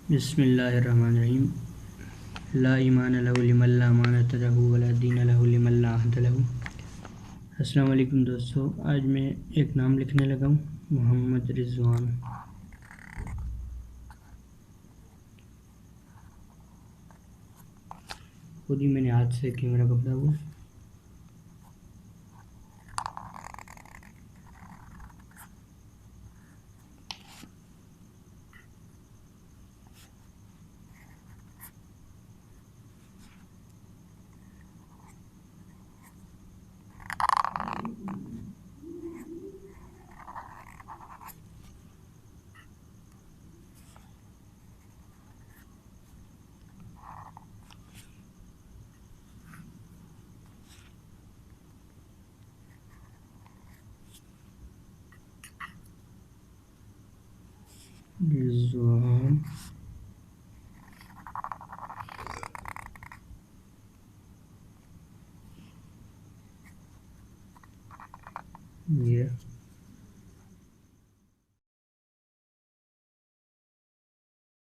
बिस्मिल्लाहिर्रहमानिर्रहीम। ला ईमान लहु लिमन ला अमानत लहु वला दीन लहु लिमन ला अहद लहु। अस्सलाम वालेकुम दोस्तों, आज मैं एक नाम लिखने लगा हूँ, मोहम्मद रिजवान। खुद ही मैंने हाथ से कैमरा पकड़ा हुआ। रिजवान ये